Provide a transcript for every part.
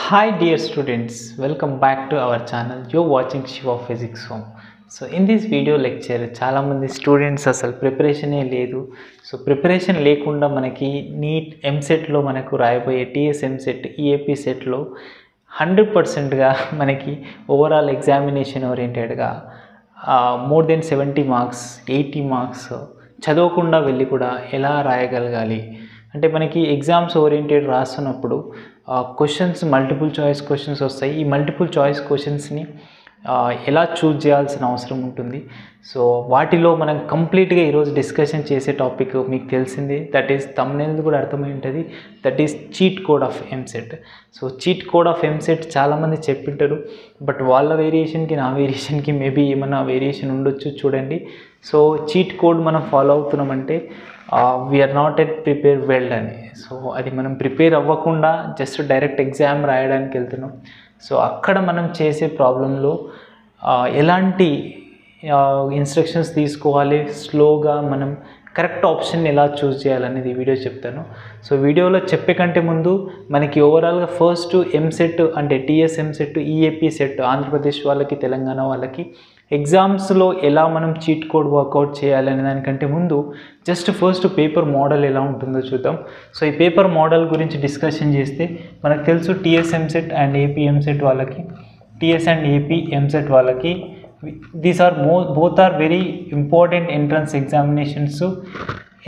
Hi dear students, welcome back to our channel. You're watching Shiva Physics Home. So in this video lecture చాలా మంది students అసలు ప్రిపరేషనే లేదు. So preparation లేకుండా మనకి neat ఎంసెట్లో మనకు రాయబోయే టీఎస్ ఎంసెట్ ఈఏపీ సెట్లో 100%గా మనకి ఓవరాల్ ఎగ్జామినేషన్ ఓరియంటెడ్గా మోర్ దెన్ 70 మార్క్స్ 80 మార్క్స్ చదవకుండా వెళ్ళి కూడా ఎలా రాయగలగాలి అంటే మనకి ఎగ్జామ్స్ ఓరియంటెడ్ రాస్తున్నప్పుడు క్వశ్చన్స్ మల్టిపుల్ చాయిస్ క్వశ్చన్స్ వస్తాయి. ఈ మల్టిపుల్ చాయిస్ క్వశ్చన్స్ని ఎలా చూజ్ చేయాల్సిన అవసరం ఉంటుంది. సో వాటిలో మనం కంప్లీట్గా ఈరోజు డిస్కషన్ చేసే టాపిక్ మీకు తెలిసిందే, దట్ ఈస్ తమ్నైల్ కూడా అర్థమై ఉంటుంది, that is cheat code of EAMCET. So cheat code of EAMCET చాలామంది చెప్పింటారు, బట్ వాళ్ళ వేరియేషన్కి నా వేరియేషన్కి మేబీ ఏమైనా వేరియేషన్ ఉండొచ్చు. చూడండి, సో చీట్ కోడ్ మనం ఫాలో అవుతున్నామంటే we are not at prepare well అని. సో అది మనం ప్రిపేర్ అవ్వకుండా జస్ట్ డైరెక్ట్ ఎగ్జామ్ రాయడానికి వెళ్తున్నాం. సో అక్కడ మనం చేసే ప్రాబ్లంలో ఎలాంటి ఇన్స్ట్రక్షన్స్ తీసుకోవాలి, స్లోగా మనం కరెక్ట్ ఆప్షన్ ఎలా చూస్ చేయాలనేది ఈ వీడియో చెప్తాను. సో వీడియోలో చెప్పే కంటే ముందు మనకి ఓవరాల్గా ఫస్ట్ ఎంసెట్ అంటే TS EAMCET EAP set Andhra Pradesh వాళ్ళకి తెలంగాణ వాళ్ళకి ఎగ్జామ్స్లో ఎలా మనం చీట్ కోడ్ వర్కౌట్ చేయాలనే దానికంటే ముందు జస్ట్ ఫస్ట్ పేపర్ మోడల్ ఎలా ఉంటుందో చూద్దాం. సో ఈ పేపర్ మోడల్ గురించి డిస్కషన్ చేస్తే మనకు తెలుసు TS EAMCET and AP EAMCET వాళ్ళకి, టీఎస్ అండ్ ఏపీ ఎంసెట్ వాళ్ళకి these are both are very important entrance examinations.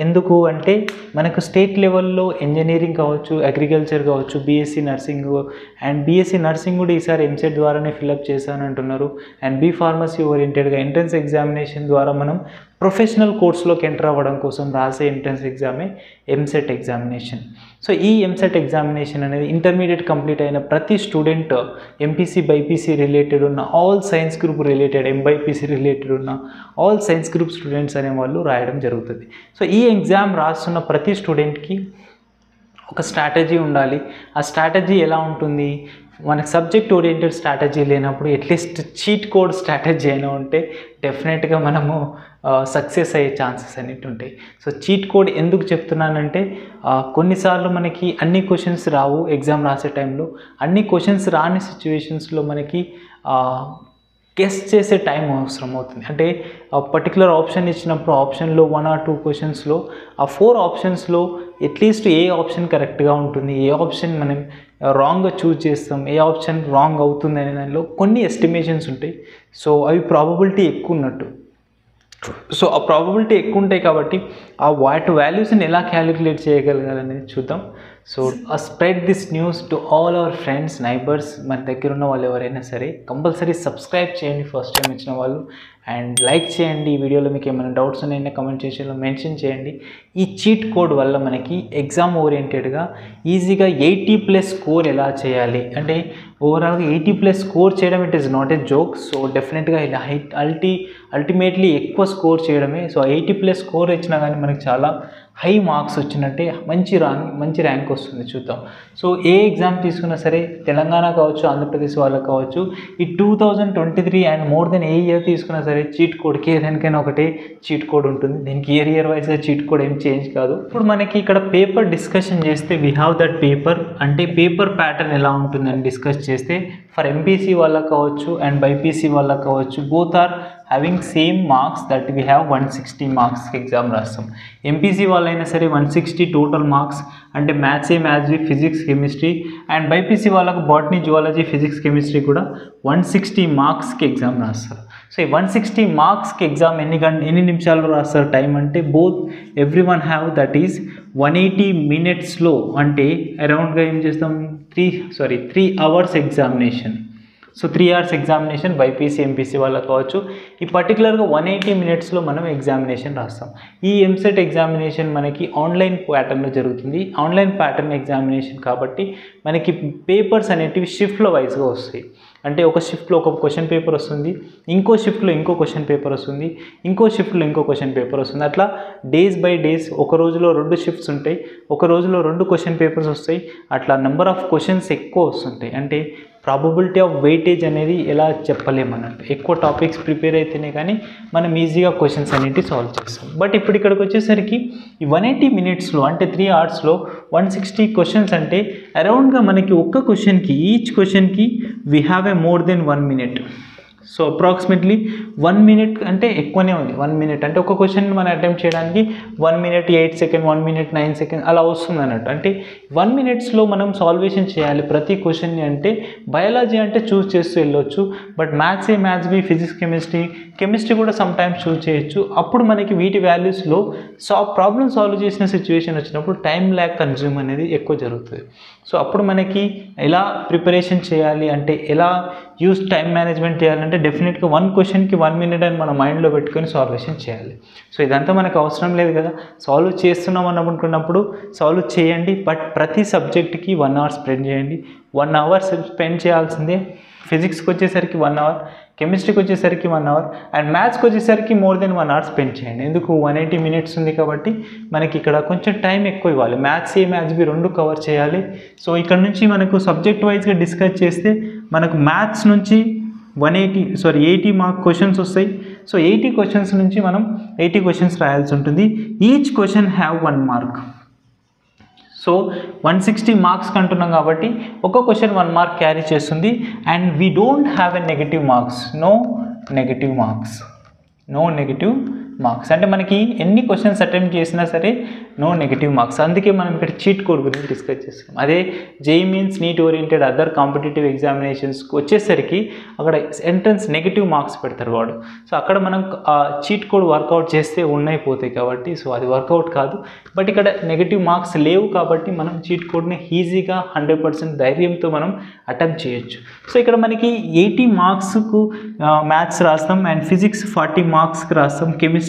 ఎందుకు అంటే మనకు స్టేట్ లెవెల్లో ఇంజనీరింగ్ కావచ్చు, అగ్రికల్చర్ కావచ్చు, BSc nursing and BSc nursing కూడా ఈసారి ఎంసెట్ ద్వారానే ఫిల్అప్ చేశాను అంటున్నారు. అండ్ బీ ఫార్మసీ ఓరియంటెడ్గా ఎంట్రన్స్ ఎగ్జామినేషన్ ద్వారా మనం ప్రొఫెషనల్ కోర్స్లోకి ఎంటర్ అవ్వడం కోసం రాసే ఎంట్రన్స్ ఎగ్జామే ఎంసెట్ ఎగ్జామినేషన్. సో ఈ ఎంసెట్ ఎగ్జామినేషన్ అనేది ఇంటర్మీడియట్ కంప్లీట్ అయిన ప్రతి స్టూడెంట్ ఎంపీసీ బైపీసీ రిలేటెడ్ ఉన్న all science group related MBiPC related ఉన్న ఆల్ సైన్స్ గ్రూప్ స్టూడెంట్స్ అనే వాళ్ళు రాయడం జరుగుతుంది. సో ఈ ఎగ్జామ్ రాస్తున్న ప్రతి స్టూడెంట్కి ఒక స్ట్రాటజీ ఉండాలి. ఆ స్ట్రాటజీ ఎలా ఉంటుంది, మనకు సబ్జెక్ట్ ఓరియంటెడ్ స్ట్రాటజీ లేనప్పుడు అట్లీస్ట్ చీట్ కోడ్ స్ట్రాటజీ అయినా ఉంటే డెఫినెట్గా మనము సక్సెస్ అయ్యే ఛాన్సెస్ అనేవి ఉంటాయి. సో చీట్ కోడ్ ఎందుకు చెప్తున్నానంటే కొన్నిసార్లు మనకి అన్ని క్వశ్చన్స్ రావు ఎగ్జామ్ రాసే టైంలో. అన్ని క్వశ్చన్స్ రాని సిచ్యువేషన్స్లో మనకి గెస్ చేసే టైం అవసరం అవుతుంది. అంటే పర్టికులర్ ఆప్షన్ ఇచ్చినప్పుడు ఆప్షన్లో 1 or 2 క్వశ్చన్స్లో ఆ 4 ఆప్షన్స్లో అట్లీస్ట్ ఏ ఆప్షన్ కరెక్ట్గా ఉంటుంది, ఏ ఆప్షన్ మనం రాంగ్గా చూజ్ చేస్తాం, ఏ ఆప్షన్ రాంగ్ అవుతుంది అనే దానిలో కొన్ని ఎస్టిమేషన్స్ ఉంటాయి. సో అవి ప్రాబబిలిటీ ఎక్కువ ఉన్నట్టు. సో ఆ ప్రాబబిలిటీ ఎక్కువ ఉంటాయి కాబట్టి ఆ వాటి వాల్యూస్ని ఎలా క్యాలిక్యులేట్ చేయగలగాలనేది చూద్దాం. So spread this news to all our friends, neighbours, మన దగ్గర ఉన్న వాళ్ళు ఎవరైనా సరే కంపల్సరీ సబ్స్క్రైబ్ చేయండి ఫస్ట్ టైం వచ్చిన వాళ్ళు, అండ్ లైక్ చేయండి. ఈ వీడియోలో మీకు ఏమైనా డౌట్స్ ఉన్నాయన్నా కమెంట్ సెక్షన్లో మెన్షన్ చేయండి. ఈ చీట్ కోడ్ వల్ల మనకి ఎగ్జామ్ ఓరియంటెడ్గా ఈజీగా 80+ స్కోర్ ఎలా చేయాలి అంటే ఓవరాల్గా 80+ స్కోర్ చేయడం it is not a joke. So డెఫినెట్గా ఇలా అల్టిమేట్లీ ఎక్కువ స్కోర్ చేయడమే. సో 80+ స్కోర్ ఇచ్చినా కానీ మనకి చాలా హై మార్క్స్ వచ్చినట్టే, మంచి ర్యాంక్ వస్తుంది. చూద్దాం. సో ఏ ఎగ్జామ్ తీసుకున్నా సరే తెలంగాణ కావచ్చు, ఆంధ్రప్రదేశ్ వాళ్ళకి కావచ్చు, ఈ 2023 and more than A year తీసుకున్నా సరే చీట్ కోడ్కి ఏదానికైనా ఒకటే చీట్ కోడ్ ఉంటుంది. దీనికి ఇయర్ వైజ్గా చీట్ కోడ్ ఏం చేంజ్ కాదు. ఇప్పుడు మనకి ఇక్కడ పేపర్ డిస్కషన్ చేస్తే వీ హ్యావ్ దట్ పేపర్ అంటే పేపర్ ప్యాటర్న్ ఎలా ఉంటుందని డిస్కస్ చేస్తే ఫర్ ఎంపీసీ వాళ్ళకి కావచ్చు అండ్ బైపీసీ వాళ్ళకి కావచ్చు both are having same marks that we have 160 మార్క్స్కి ఎగ్జామ్ రాస్తాం. ఎంపీసీ వాళ్ళైనా సరే 160 టోటల్ మార్క్స్ అంటే maths physics chemistry, and BiPC వాళ్ళకు బాటనీ జువాలజీ ఫిజిక్స్ కెమిస్ట్రీ కూడా 160 మార్క్స్కి ఎగ్జామ్ రాస్తారు. సో ఈ 160 మార్క్స్కి ఎగ్జామ్ ఎన్ని నిమిషాల్లో రాస్తారు టైం అంటే both every one have that is 180 minutesలో అంటే అరౌండ్గా ఏం చేస్తాం 3 hours examination. So 3 hours examination BiPC MPC వాళ్ళకి కావచ్చు. ఈ పర్టికులర్గా 180 minutesలో మనం ఎగ్జామినేషన్ రాస్తాం. ఈ ఎంసెట్ ఎగ్జామినేషన్ మనకి ఆన్లైన్ ప్యాటర్న్లో జరుగుతుంది. ఆన్లైన్ ప్యాటర్న్ ఎగ్జామినేషన్ కాబట్టి మనకి పేపర్స్ అనేటివి షిఫ్ట్లో వైజ్గా వస్తాయి. అంటే ఒక షిఫ్ట్లో ఒక క్వశ్చన్ పేపర్ వస్తుంది, ఇంకో షిఫ్ట్లో ఇంకో క్వశ్చన్ పేపర్ వస్తుంది, ఇంకో షిఫ్ట్లో ఇంకో క్వశ్చన్ పేపర్ వస్తుంది. అట్లా డేస్ బై డేస్ ఒక రోజులో 2 షిఫ్ట్స్ ఉంటాయి, ఒక రోజులో 2 క్వశ్చన్ పేపర్స్ వస్తాయి. అట్లా నెంబర్ ఆఫ్ క్వశ్చన్స్ ఎక్కువ వస్తుంటాయి. అంటే ప్రాబబిలిటీ ఆఫ్ వెయిటేజ్ అనేది ఎలా చెప్పలేమన్నట్టు. ఎక్కువ టాపిక్స్ ప్రిపేర్ అయితేనే కానీ మనం ఈజీగా క్వశ్చన్స్ అనేవి సాల్వ్ చేస్తాం. బట్ ఇప్పుడు ఇక్కడికి వచ్చేసరికి ఈ 180 మినిట్స్లో అంటే 3 అవర్స్లో 160 క్వశ్చన్స్ అంటే అరౌండ్గా మనకి ఒక్క క్వశ్చన్కి ఈచ్ క్వశ్చన్కి we have a more than 1 minute. So approximately 1 minute అంటే ఎక్కువనే ఉంది. 1 మినిట్ అంటే ఒక క్వశ్చన్ మనం అటెంప్ట్ చేయడానికి 1 మినిట్ 8 సెకండ్ 1 మినిట్ 9 సెకండ్ అలా వస్తుంది అన్నట్టు. అంటే 1 మినిట్స్లో మనం సాల్వేషన్ చేయాలి ప్రతి క్వశ్చన్ని. అంటే బయాలజీ అంటే చూస్ చేస్తూ వెళ్ళొచ్చు, but maths B, physics chemistry కూడా సమ్ టైమ్స్ చూస్ చేయొచ్చు. అప్పుడు మనకి వీటి వాల్యూస్లో ప్రాబ్లమ్ సాల్వ్ చేసిన సిచ్యువేషన్ వచ్చినప్పుడు టైం ల్యాగ్ కన్జ్యూమ్ అనేది ఎక్కువ జరుగుతుంది. సో అప్పుడు మనకి ఎలా ప్రిపరేషన్ చేయాలి అంటే ఎలా యూస్ టైం మేనేజ్మెంట్ చేయాలంటే డెఫినెట్గా 1 క్వశ్చన్కి 1 మినిట్ అని మన మైండ్లో పెట్టుకొని సాల్వేషన్ చేయాలి. సో ఇదంతా మనకు అవసరం లేదు కదా, సాల్వ్ చేస్తున్నాం అని అనుకున్నప్పుడు సాల్వ్ చేయండి. బట్ ప్రతి సబ్జెక్ట్కి 1 అవర్ స్పెండ్ చేయండి. 1 అవర్ స్పెండ్ చేయాల్సిందే. ఫిజిక్స్కి వచ్చేసరికి 1 అవర్, కెమిస్ట్రీకి వచ్చేసరికి 1 అవర్, అండ్ మ్యాథ్స్కి వచ్చేసరికి మోర్ దెన్ 1 అవర్ స్పెండ్ చేయండి. ఎందుకు 180 మినిట్స్ ఉంది కాబట్టి మనకి ఇక్కడ కొంచెం టైం ఎక్కువ ఇవ్వాలి. మ్యాథ్స్ బి రెండు కవర్ చేయాలి. సో ఇక్కడ నుంచి మనకు సబ్జెక్ట్ వైజ్గా డిస్కస్ చేస్తే మనకు మ్యాథ్స్ నుంచి 80 మార్క్ క్వశ్చన్స్ వస్తాయి. సో 80 క్వశ్చన్స్ నుంచి మనం 80 క్వశ్చన్స్ రాయాల్సి ఉంటుంది. Each question have 1 mark. So 160 marks అంటున్నాం కాబట్టి ఒక క్వశ్చన్ 1 మార్క్ క్యారీ చేస్తుంది. And we don't have a negative marks, no negative marks అంటే మనకి ఎన్ని క్వశ్చన్స్ అటెంప్ట్ చేసినా సరే నో నెగటివ్ మార్క్స్. అందుకే మనం ఇక్కడ చీట్ కోడ్ గురించి డిస్కస్ చేస్తాం. అదే JEE means NEET oriented other competitive ఎగ్జామినేషన్స్కి వచ్చేసరికి అక్కడ ఎంట్రన్స్ నెగటివ్ మార్క్స్ పెడతారు వాడు. సో అక్కడ మనం చీట్ కోడ్ వర్కౌట్ చేస్తే పోతాయి కాబట్టి సో అది వర్కౌట్ కాదు. బట్ ఇక్కడ నెగటివ్ మార్క్స్ లేవు కాబట్టి మనం చీట్ కోడ్ని ఈజీగా 100% ధైర్యంతో మనం అటెంప్ట్ చేయొచ్చు. సో ఇక్కడ మనకి 80 మార్క్స్కు మ్యాథ్స్ రాస్తాం, అండ్ ఫిజిక్స్ 40 మార్క్స్కి రాస్తాం, కెమిస్ట్రీ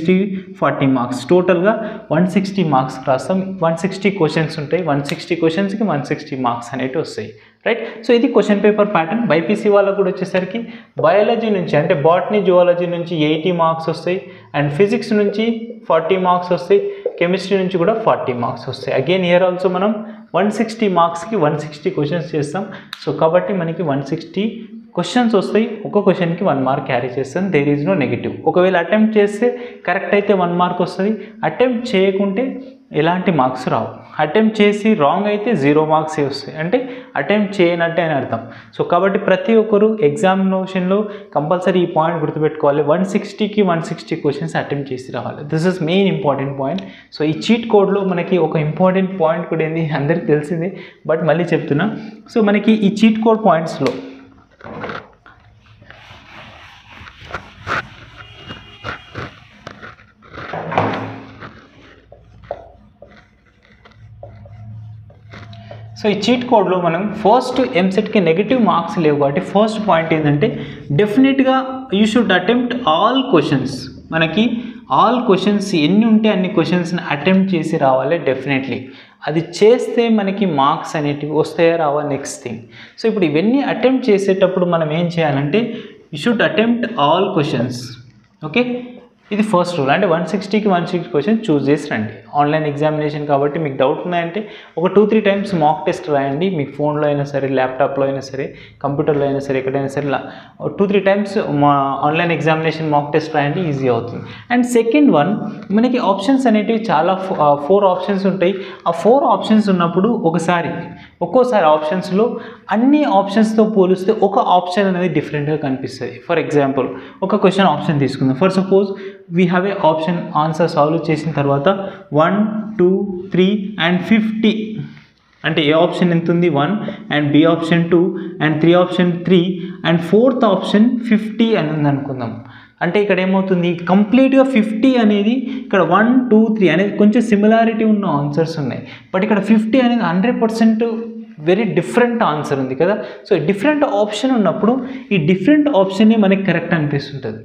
40 మార్క్స్, టోటల్గా 160 మార్క్స్ రాస్తాం. 160 క్వశ్చన్స్ ఉంటాయి. 160 క్వశ్చన్స్కి 160 మార్క్స్ అనేవి వస్తాయి, రైట్. సో ఇది క్వశ్చన్ పేపర్ ప్యాటర్న్. బైపీసీ వాళ్ళకు కూడా వచ్చేసరికి బయాలజీ నుంచి అంటే బాటనీ జువాలజీ నుంచి 80 మార్క్స్ వస్తాయి, అండ్ ఫిజిక్స్ నుంచి 40 మార్క్స్ వస్తాయి, కెమిస్ట్రీ నుంచి కూడా 40 మార్క్స్ వస్తాయి. అగైన్ హియర్ ఆల్సో మనం 160 మార్క్స్కి 160 క్వశ్చన్స్ చేస్తాం. సో కాబట్టి మనకి 160 క్వశ్చన్స్ వస్తాయి. ఒక క్వశ్చన్కి 1 మార్క్ క్యారీ చేస్తాను. There is no negative. ఒకవేళ అటెంప్ట్ చేస్తే కరెక్ట్ అయితే 1 మార్క్ వస్తుంది. అటెంప్ట్ చేయకుంటే ఎలాంటి మార్క్స్ రావు. అటెంప్ట్ చేసి రాంగ్ అయితే 0 మార్క్సే వస్తాయి, అంటే అటెంప్ట్ చేయనట్టే అని అర్థం. సో కాబట్టి ప్రతి ఒక్కరు ఎగ్జామినేషన్లో కంపల్సరీ ఈ పాయింట్ గుర్తుపెట్టుకోవాలి. 160కి 160 క్వశ్చన్స్ అటెంప్ట్ చేసి రావాలి. This is main important point. So ఈ చీట్ కోడ్లో మనకి ఒక ఇంపార్టెంట్ పాయింట్ కూడా ఏంది అందరికీ తెలిసిందే, బట్ మళ్ళీ చెప్తున్నా. సో మనకి ఈ చీట్ కోడ్ పాయింట్స్లో సో ఈ చీట్ కోడ్లో మనం ఫస్ట్ ఎంసెట్కి నెగిటివ్ మార్క్స్ లేవు కాబట్టి ఫస్ట్ పాయింట్ ఏంటంటే డెఫినెట్గా you should attempt all questions. మనకి ఆల్ క్వశ్చన్స్ ఎన్ని ఉంటే అన్ని క్వశ్చన్స్ని అటెంప్ట్ చేసి రావాలి డెఫినెట్లీ. అది చేస్తే మనకి మార్క్స్ అనేటివి వస్తాయా రావా నెక్స్ట్ థింగ్. సో ఇప్పుడు ఇవన్నీ అటెంప్ట్ చేసేటప్పుడు మనం ఏం చేయాలంటే you should attempt all questions. Okay, ఇది ఫస్ట్ రూల్. అంటే 160కి 160 క్వశ్చన్స్ చూస్ చేసి రండి. ఆన్లైన్ ఎగ్జామినేషన్ కాబట్టి మీకు డౌట్ ఉన్నాయంటే ఒక 2-3 టైమ్స్ మాక్ టెస్ట్ రాయండి. మీకు ఫోన్లో అయినా సరే, ల్యాప్టాప్లో అయినా సరే, కంప్యూటర్లో అయినా సరే, ఎక్కడైనా సరే 2-3 టైమ్స్ మా ఆన్లైన్ ఎగ్జామినేషన్ మాక్ టెస్ట్ రాయండి, ఈజీ అవుతుంది. అండ్ సెకండ్ వన్, మనకి ఆప్షన్స్ అనేటివి చాలా 4 ఆప్షన్స్ ఉంటాయి. ఆ 4 ఆప్షన్స్ ఉన్నప్పుడు ఒక్కోసారి ఆప్షన్స్లో అన్ని ఆప్షన్స్తో పోలిస్తే ఒక ఆప్షన్ అనేది డిఫరెంట్గా కనిపిస్తుంది. ఫర్ ఎగ్జాంపుల్ ఒక క్వశ్చన్ ఆప్షన్ తీసుకుందాం. For suppose we have a option answer solve చేసిన తర్వాత 1, 2, 3 and 50 అంటే ఏ ఆప్షన్ ఎంత ఉంది 1, and B option 2, and 3 option 3, and 4th option 50 అని ఉంది అనుకుందాం. అంటే ఇక్కడ ఏమవుతుంది, కంప్లీట్గా 50 అనేది ఇక్కడ 1, 2, 3 అనేది కొంచెం సిమిలారిటీ ఉన్న ఆన్సర్స్ ఉన్నాయి. బట్ ఇక్కడ 50 అనేది 100% వెరీ డిఫరెంట్ ఆన్సర్ ఉంది కదా. సో డిఫరెంట్ ఆప్షన్ ఉన్నప్పుడు ఈ డిఫరెంట్ ఆప్షనే మనకి కరెక్ట్ అనిపిస్తుంటుంది.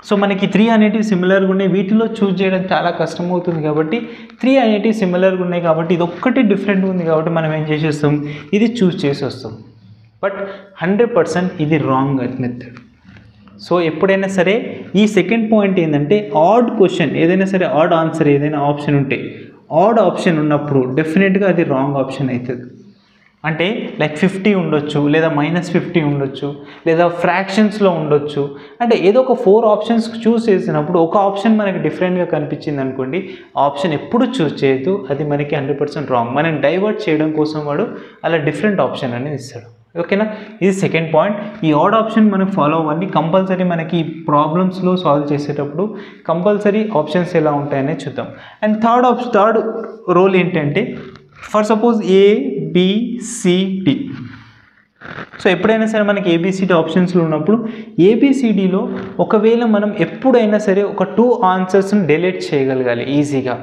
సో మనకి 3 అనేటివి సిమిలర్గా ఉన్నాయి, వీటిలో చూస్ చేయడం చాలా కష్టమవుతుంది కాబట్టి 3 అనేటివి సిమిలర్గా ఉన్నాయి కాబట్టి ఇది ఒక్కటి డిఫరెంట్గా ఉంది కాబట్టి మనం ఏం చేసేస్తాం, ఇది చూస్ చేసి వస్తాం. బట్ 100% ఇది రాంగ్ మెథడ్. సో ఎప్పుడైనా సరే ఈ సెకండ్ పాయింట్ ఏంటంటే ఆడ్ క్వశ్చన్ ఏదైనా సరే, ఆడ్ ఆన్సర్ ఏదైనా ఆప్షన్ ఉంటే, ఆడ్ ఆప్షన్ ఉన్నప్పుడు డెఫినెట్గా అది రాంగ్ ఆప్షన్ అవుతుంది. అంటే లైక్ 50 ఉండొచ్చు, లేదా -50 ఉండొచ్చు, లేదా ఫ్రాక్షన్స్లో ఉండొచ్చు. అంటే ఏదో ఒక 4 ఆప్షన్స్ చూస్ చేసినప్పుడు ఒక ఆప్షన్ మనకి డిఫరెంట్గా కనిపించింది అనుకోండి, ఆప్షన్ ఎప్పుడు చూస్ చేయొద్దు, అది మనకి 100% రాంగ్. మనం డైవర్ట్ చేయడం కోసం వాడు అలా డిఫరెంట్ ఆప్షన్ అనేది ఇస్తాడు. ఓకేనా, ఇది సెకండ్ పాయింట్. ఈ ఆడ్ ఆప్షన్ మనం ఫాలో అవ్వండి కంపల్సరీ. మనకి ప్రాబ్లమ్స్లో సాల్వ్ చేసేటప్పుడు కంపల్సరీ ఆప్షన్స్ ఎలా ఉంటాయనే చూద్దాం. అండ్ థర్డ్ రోల్ ఏంటంటే, ఫర్ సపోజ్ ABCD. సో ఎప్పుడైనా సరే మనకి ABCD ఆప్షన్స్లో ఉన్నప్పుడు ABCDలో ఒకవేళ మనం ఎప్పుడైనా సరే ఒక 2 ఆన్సర్స్ని డిలీట్ చేయగలగాలి ఈజీగా.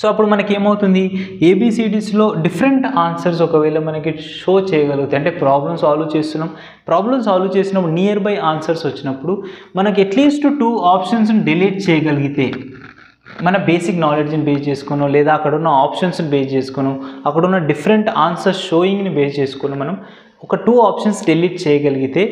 సో అప్పుడు మనకి ఏమవుతుంది, ABCDస్లో డిఫరెంట్ ఆన్సర్స్ ఒకవేళ మనకి షో చేయగలుగుతాయి. అంటే ప్రాబ్లమ్ సాల్వ్ చేసినప్పుడు నియర్ బై ఆన్సర్స్ వచ్చినప్పుడు మనకి అట్లీస్ట్ 2 ఆప్షన్స్ని డిలీట్ చేయగలిగితే, మన బేసిక్ నాలెడ్జ్ని బేస్ చేసుకునో, లేదా అక్కడ ఉన్న ఆప్షన్స్ని బేస్ చేసుకునో, అక్కడ ఉన్న డిఫరెంట్ ఆన్సర్స్ షోయింగ్ని బేస్ చేసుకుని మనం ఒక 2 ఆప్షన్స్ డిలీట్ చేయగలిగితే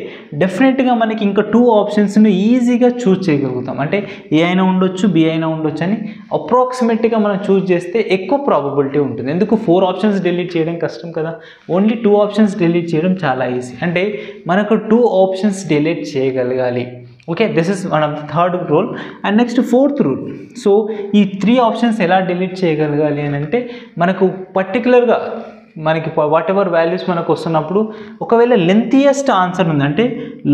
డెఫినెట్గా మనకి ఇంకా 2 ఆప్షన్స్ని ఈజీగా చూస్ చేయగలుగుతాం. అంటే ఏ అయినా ఉండొచ్చు, బి అయినా ఉండొచ్చు అని అప్రాక్సిమేట్గా మనం చూస్ చేస్తే ఎక్కువ ప్రాబబిలిటీ ఉంటుంది. ఎందుకు 4 ఆప్షన్స్ డిలీట్ చేయడం కష్టం కదా, ఓన్లీ 2 ఆప్షన్స్ డిలీట్ చేయడం చాలా ఈజీ. అంటే మనకు 2 ఆప్షన్స్ డిలీట్ చేయగలగాలి. Okay, this is one of the third rule. And next fourth rule. So ఈ 3 ఆప్షన్స్ ఎలా డిలీట్ చేయగలగాలి అని అంటే, మనకు పర్టికులర్గా మనకి వాట్ ఎవర్ వాల్యూస్ మనకు వస్తున్నప్పుడు ఒకవేళ లెంతియెస్ట్ ఆన్సర్ ఉంది, అంటే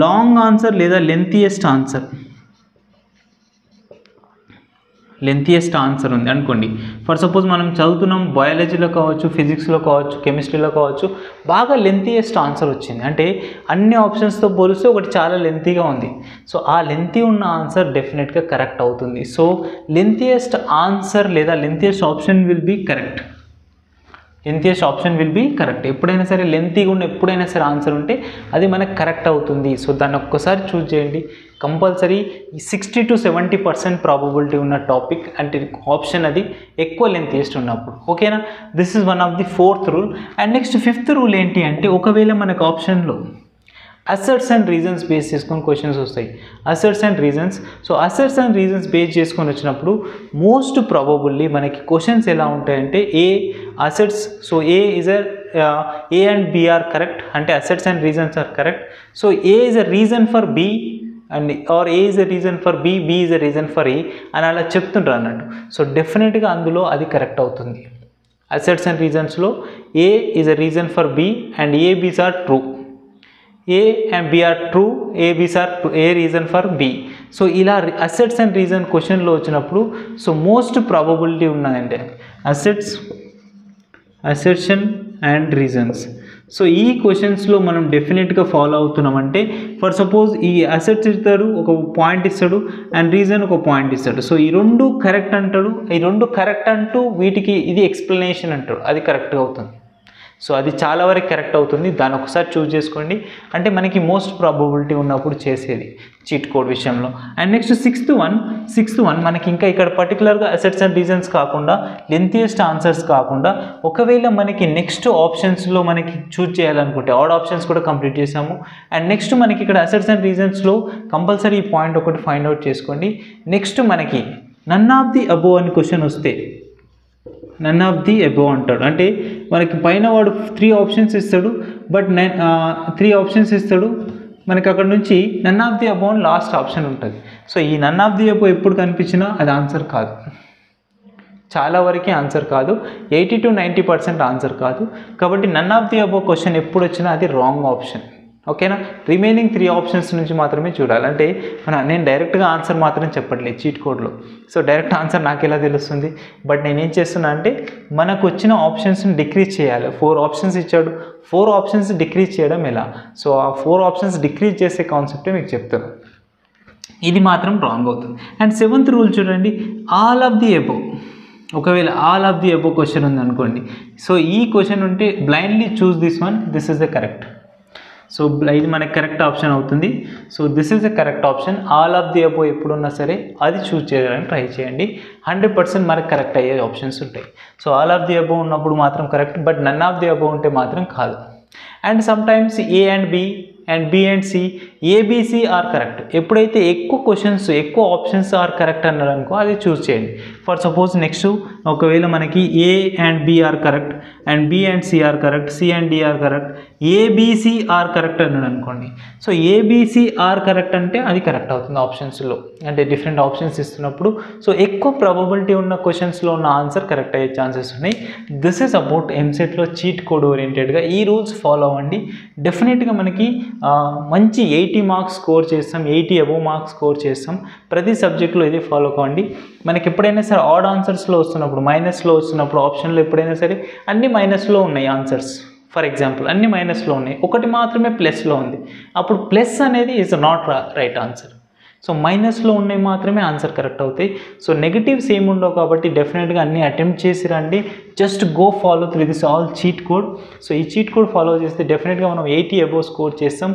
లాంగ్ ఆన్సర్ లేదా లెంతియెస్ట్ ఆన్సర్ ఉంది అనుకోండి. ఫర్ సపోజ్ మనం చదువుతున్నాం, బయాలజీలో కావచ్చు, ఫిజిక్స్లో కావచ్చు, కెమిస్ట్రీలో కావచ్చు, బాగా లెంతియెస్ట్ ఆన్సర్ వచ్చింది. అంటే అన్ని ఆప్షన్స్తో పోలిస్తే ఒకటి చాలా లెంతీగా ఉంది. సో ఆ లెంతీ ఉన్న ఆన్సర్ డెఫినెట్గా కరెక్ట్ అవుతుంది. సో లెంతియెస్ట్ ఆన్సర్ లేదా lengthiest option will be correct. ఎప్పుడైనా సరే లెంతీగా ఉన్న ఎప్పుడైనా సరే ఆన్సర్ ఉంటే అది మనకు కరెక్ట్ అవుతుంది. సో దాన్ని ఒక్కసారి చూస్ చేయండి. కంపల్సరీ 60 to 70% ప్రాబబిలిటీ ఉన్న టాపిక్ అంటే ఆప్షన్ అది ఎక్కువ లెంతియెస్ట్ ఉన్నప్పుడు. ఓకేనా, this is one of the fourth rule. And next fifth rule ఏంటి అంటే, ఒకవేళ మనకు ఆప్షన్లో అసెట్స్ అండ్ రీజన్స్ బేస్ చేసుకొని క్వశ్చన్స్ వస్తాయి. అసెట్స్ అండ్ రీజన్స్ బేస్ చేసుకొని వచ్చినప్పుడు మోస్ట్ ప్రాబబుల్లీ మనకి క్వశ్చన్స్ ఎలా ఉంటాయంటే, అసెట్స్. So A and B are correct, అంటే అసెట్స్ and reasons are correct. So A is a reason for B and R A is a reason for B, B is a reason for A అని అలా చెప్తుంటారు అన్నట్టు. So డెఫినెట్గా అందులో అది correct అవుతుంది. అసెట్స్ అండ్ రీజన్స్లో A is a reason for B and A, B's are true. A and B are true, A, B's are A reason for B. So ఇలా అసెట్స్ అండ్ రీజన్ క్వశ్చన్లో వచ్చినప్పుడు సో మోస్ట్ ప్రాబబిలిటీ ఉన్నదంటే అసెట్షన్ and reasons. So ఈ క్వశ్చన్స్లో మనం డెఫినెట్గా follow అవుతున్నామంటే, for suppose ఈ assets ఇస్తాడు, ఒక పాయింట్ ఇస్తాడు, అండ్ రీజన్ ఒక పాయింట్ ఇస్తాడు. సో ఈ రెండు కరెక్ట్ అంటాడు, ఈ రెండు కరెక్ట్ అంటూ వీటికి ఇది ఎక్స్ప్లెనేషన్ అంటాడు, అది కరెక్ట్గా అవుతుంది. సో అది చాలా వరకు కరెక్ట్ అవుతుంది. దాన్ని ఒకసారి చూస్ చేసుకోండి. అంటే మనకి మోస్ట్ ప్రాబబిలిటీ ఉన్నప్పుడు చేసేది చీట్ కోడ్ విషయంలో. అండ్ నెక్స్ట్ సిక్స్త్ వన్ మనకి ఇంకా ఇక్కడ పర్టికులర్గా అసెట్స్ అండ్ రీజన్స్ కాకుండా, లెంతియెస్ట్ ఆన్సర్స్ కాకుండా, ఒకవేళ మనకి నెక్స్ట్ ఆప్షన్స్లో మనకి చూస్ చేయాలనుకుంటే, ఆడ్ ఆప్షన్స్ కూడా కంప్లీట్ చేసాము. అండ్ నెక్స్ట్ మనకి ఇక్కడ అసెట్స్ అండ్ రీజన్స్లో కంపల్సరీ ఈ పాయింట్ ఒకటి ఫైండ్ అవుట్ చేసుకోండి. నెక్స్ట్ మనకి నన్ ఆఫ్ ది అబోవ్ అని క్వశ్చన్ వస్తే, నన్ ఆఫ్ ది అబోవ్ అంటాడు. అంటే మనకి పైన వాడు 3 ఆప్షన్స్ ఇస్తాడు, బట్ 3 ఆప్షన్స్ ఇస్తాడు, మనకి అక్కడ నుంచి none of the above last option ఉంటుంది. సో ఈ నన్ ఆఫ్ ది అబోవ్ ఎప్పుడు కనిపించినా అది ఆన్సర్ కాదు, చాలా వరకు ఆన్సర్ కాదు, 80 to 90% ఆన్సర్ కాదు. కాబట్టి none of the above question ఎప్పుడు వచ్చినా అది రాంగ్ ఆప్షన్. ఓకేనా, రిమైనింగ్ 3 ఆప్షన్స్ నుంచి మాత్రమే చూడాలి. అంటే నేను డైరెక్ట్గా ఆన్సర్ మాత్రం చెప్పట్లేదు చీట్ కోడ్లో. సో డైరెక్ట్ ఆన్సర్ నాకు ఎలా తెలుస్తుంది, బట్ నేనేం చేస్తున్నా అంటే మనకు వచ్చిన ఆప్షన్స్ని డిక్రీజ్ చేయాలి. 4 ఆప్షన్స్ ఇచ్చాడు, 4 ఆప్షన్స్ డిక్రీజ్ చేయడం ఎలా, సో ఆ 4 ఆప్షన్స్ డిక్రీజ్ చేసే కాన్సెప్టే మీకు చెప్తాను. ఇది మాత్రం రాంగ్ అవుతుంది. అండ్ 7th రూల్ చూడండి, ఆల్ ఆఫ్ ది అబోవ్. ఒకవేళ all of the above question ఉందనుకోండి, సో ఈ క్వశ్చన్ ఉంటే blindly choose this one, this is the correct. So ఇది మనకి కరెక్ట్ ఆప్షన్ అవుతుంది. So this is the correct option. All of the above ఎప్పుడున్నా సరే అది చూస్ చేయడానికి ట్రై చేయండి. 100% మనకు కరెక్ట్ అయ్యే ఆప్షన్స్ ఉంటాయి. So all of the above ఉన్నప్పుడు మాత్రం correct, but none of the above ఉంటే మాత్రం కాదు. And sometimes A and B and B and C, ABC are correct. ఎప్పుడైతే ఎక్కువ క్వశ్చన్స్, ఎక్కువ ఆప్షన్స్ ఆర్ కరెక్ట్ అన్నాడు అనుకో, అది చూస్ చేయండి. ఫర్ సపోజ్ నెక్స్ట్ ఒకవేళ మనకి A and B are correct and B and C are correct, C and D are correct, ABC are correct అన్నాడు అనుకోండి. సో ఏబిసి ఆర్ కరెక్ట్ అంటే అది కరెక్ట్ అవుతుంది ఆప్షన్స్లో, అంటే డిఫరెంట్ ఆప్షన్స్ ఇస్తున్నప్పుడు. సో ఎక్కువ ప్రాబబిలిటీ ఉన్న క్వశ్చన్స్లో ఉన్న ఆన్సర్ కరెక్ట్ అయ్యే ఛాన్సెస్ ఉన్నాయి. దిస్ ఈజ్ అబౌట్ ఎంసెట్లో చీట్ కోడ్ ఓరియంటెడ్గా. ఈ రూల్స్ ఫాలో అవ్వండి. డెఫినెట్గా మనకి మంచి 80 మార్క్స్ స్కోర్ చేస్తాం, 80 అబోవ్ మార్క్స్ స్కోర్ చేస్తాం. ప్రతి సబ్జెక్ట్లో ఇదే ఫాలో కావండి. మనకి ఎప్పుడైనా సరే ఆడ్ ఆన్సర్స్లో వస్తున్నప్పుడు, మైనస్లో వస్తున్నప్పుడు, ఆప్షన్లో ఎప్పుడైనా సరే అన్ని మైనస్లో ఉన్నాయి ఆన్సర్స్. ఫర్ ఎగ్జాంపుల్ అన్ని మైనస్లో ఉన్నాయి, ఒకటి మాత్రమే ప్లస్లో ఉంది, అప్పుడు ప్లస్ అనేది is not right answer. So మైనస్లో ఉన్నాయి మాత్రమే ఆన్సర్ కరెక్ట్ అవుతాయి. సో నెగిటివ్స్ ఏమి ఉండవు కాబట్టి డెఫినెట్గా అన్నీ అటెంప్ట్ చేసి రండి. Just go follow through this all cheat code. So ఈ చీట్ కోడ్ ఫాలో చేస్తే డెఫినెట్గా మనం 80 అబోవ్ స్కోర్ చేస్తాం.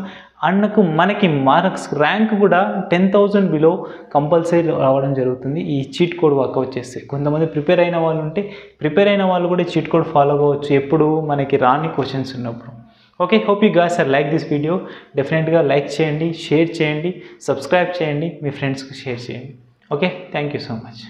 అండ్కు మనకి మార్క్స్ ర్యాంక్ కూడా 10,000 బిలో కంపల్సరీ రావడం జరుగుతుంది ఈ చీట్ కోడ్ వర్కౌట్ చేస్తే. కొంతమంది ప్రిపేర్ అయిన వాళ్ళు ఉంటే ప్రిపేర్ అయిన వాళ్ళు కూడా చీట్ కోడ్ ఫాలో అవ్వచ్చు ఎప్పుడు మనకి రాని క్వశ్చన్స్ ఉన్నప్పుడు. Okay, hope you guys are like this video. డెఫినెట్గా లైక్ చేయండి, షేర్ చేయండి, సబ్స్క్రైబ్ చేయండి, మీ ఫ్రెండ్స్కి షేర్ చేయండి. Okay, thank you so much.